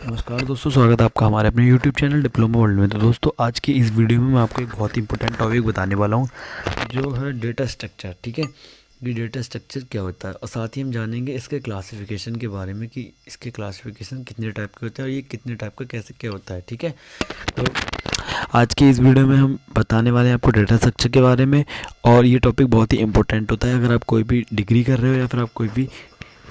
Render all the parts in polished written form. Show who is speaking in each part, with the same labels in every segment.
Speaker 1: नमस्कार दोस्तों, स्वागत है आपका हमारे अपने YouTube चैनल डिप्लोमा वर्ल्ड में। तो दोस्तों, आज की इस वीडियो में मैं आपको एक बहुत ही इंपॉर्टेंट टॉपिक बताने वाला हूं, जो है डेटा स्ट्रक्चर। ठीक है, ये डेटा स्ट्रक्चर क्या होता है, और साथ ही हम जानेंगे इसके क्लासिफिकेशन के बारे में कि इसके क्लासिफिकेशन कितने टाइप के होते हैं और ये कितने टाइप का कैसे क्या होता है। ठीक है, तो आज की इस वीडियो में हम बताने वाले हैं आपको डेटा स्ट्रक्चर के बारे में। और ये टॉपिक बहुत ही इंपॉर्टेंट होता है अगर आप कोई भी डिग्री कर रहे हो या फिर आप कोई भी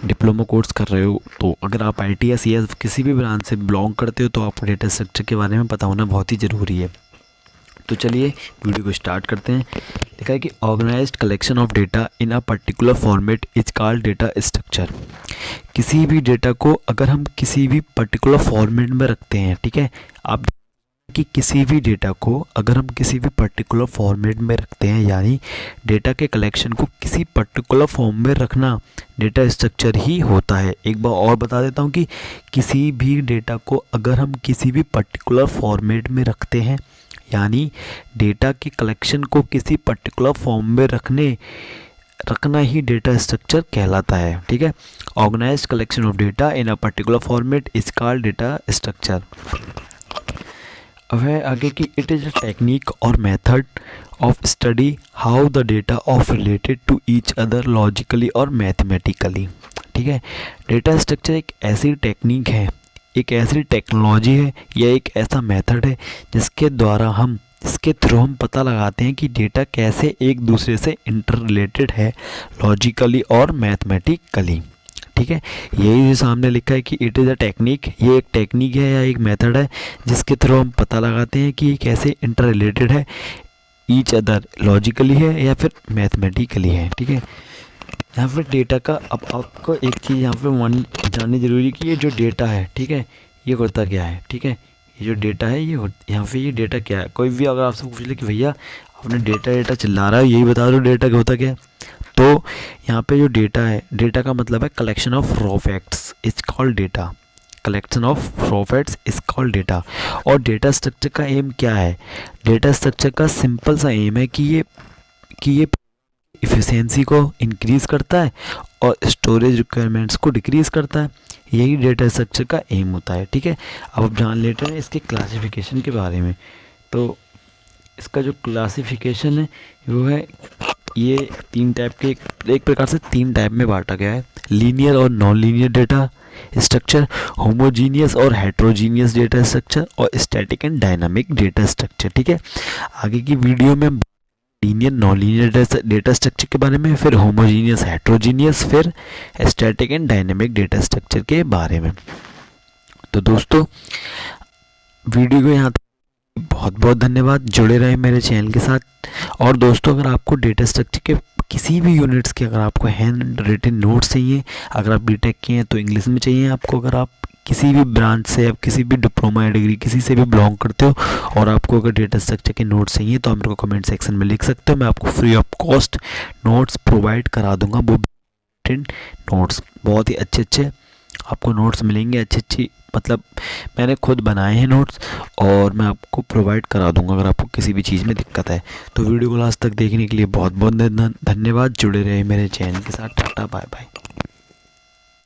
Speaker 1: डिप्लोमा कोर्स कर रहे हो। तो अगर आप आईटी या सीएस किसी भी ब्रांच से बिलोंग करते हो तो आपको डेटा स्ट्रक्चर के बारे में पता होना बहुत ही ज़रूरी है। तो चलिए वीडियो को स्टार्ट करते हैं। लिखा है कि organized collection of data in a particular format is called data structure. किसी भी डेटा को अगर हम किसी भी पर्टिकुलर फॉर्मेट में रखते हैं, ठीक है, आप कि किसी भी डेटा को अगर हम किसी भी पर्टिकुलर फॉर्मेट में रखते हैं, यानी डेटा के कलेक्शन को किसी पर्टिकुलर फॉर्म में रखना डेटा स्ट्रक्चर ही होता है। एक बार और बता देता हूँ कि किसी भी डेटा को अगर हम किसी भी पर्टिकुलर फॉर्मेट में रखते हैं, यानी डेटा के कलेक्शन को किसी पर्टिकुलर फॉर्म में रखना ही डेटा स्ट्रक्चर कहलाता है। ठीक है, organized collection of data in a particular format is called data structure. अब है आगे कि इट इज़ अ टेक्निक और method of study how the data of related to each other logically और मैथमेटिकली। ठीक है, डेटा स्ट्रक्चर एक ऐसी टेक्निक है, एक ऐसी टेक्नोलॉजी है या एक ऐसा मेथड है जिसके थ्रू हम पता लगाते हैं कि डेटा कैसे एक दूसरे से इंटर रिलेटेड है लॉजिकली और मैथमेटिकली। ठीक है, यही जो सामने लिखा है कि इट इज़ अ टेक्निक, ये एक टेक्निक है या एक मेथड है जिसके थ्रू हम पता लगाते हैं कि कैसे इंटर रिलेटेड है, ईच अदर लॉजिकली है या फिर मैथमेटिकली है। ठीक है, यहाँ पर डेटा का अब आपको एक चीज़ यहाँ पे जाननी जरूरी है कि ये जो डेटा है, ठीक है, ये होता क्या है। ठीक है, ये जो डेटा है ये यहाँ पे ये डेटा क्या है। कोई भी अगर आपसे पूछ ले कि भैया आपने डेटा चिल्ला रहा है, यही बता दो डेटा क्या होता क्या है। तो यहाँ पे जो डेटा है, डेटा का मतलब है collection of raw facts is called data. Collection of raw facts is called data. और डेटा स्ट्रक्चर का एम क्या है? डेटा स्ट्रक्चर का सिंपल सा एम है कि ये इफिशिएंसी को इंक्रीज करता है और स्टोरेज रिक्वायरमेंट्स को डिक्रीज करता है। यही डेटा स्ट्रक्चर का एम होता है। ठीक है, अब आप जान लेते हैं इसके क्लासिफिकेशन के बारे में। तो इसका जो क्लासिफिकेशन है वो है, ये तीन टाइप के, एक प्रकार से तीन टाइप में बांटा गया है: लीनियर और non linear data structure, homogeneous और हेट्रोजीनियस डेटा स्ट्रक्चर, और static and dynamic data structure. ठीक है, आगे की वीडियो में linear non linear data structure के बारे में, फिर होमोजीनियस हेट्रोजीनियस, फिर static and dynamic data structure के बारे में। तो दोस्तों, वीडियो को यहाँ बहुत बहुत धन्यवाद, जुड़े रहे मेरे चैनल के साथ। और दोस्तों, अगर आपको डेटा स्ट्रक्चर के किसी भी यूनिट्स के अगर आपको हैंड रिटन नोट्स चाहिए, अगर आप बीटेक किए हैं तो इंग्लिश में चाहिए आपको, अगर आप किसी भी ब्रांच से, आप किसी भी डिप्लोमा या डिग्री किसी से भी बिलोंग करते हो और आपको अगर डेटा स्ट्रक्चर के नोट्स चाहिए तो आप मेरे को कमेंट सेक्शन में लिख सकते हो। मैं आपको free of cost notes provide करा दूंगा। वो नोट्स बहुत ही अच्छे आपको नोट्स मिलेंगे, अच्छी मतलब मैंने खुद बनाए हैं नोट्स, और मैं आपको प्रोवाइड करा दूंगा अगर आपको किसी भी चीज़ में दिक्कत है। तो वीडियो को लास्ट तक देखने के लिए बहुत बहुत धन्यवाद। जुड़े रहे मेरे चैनल के साथ। Ta ta bye bye.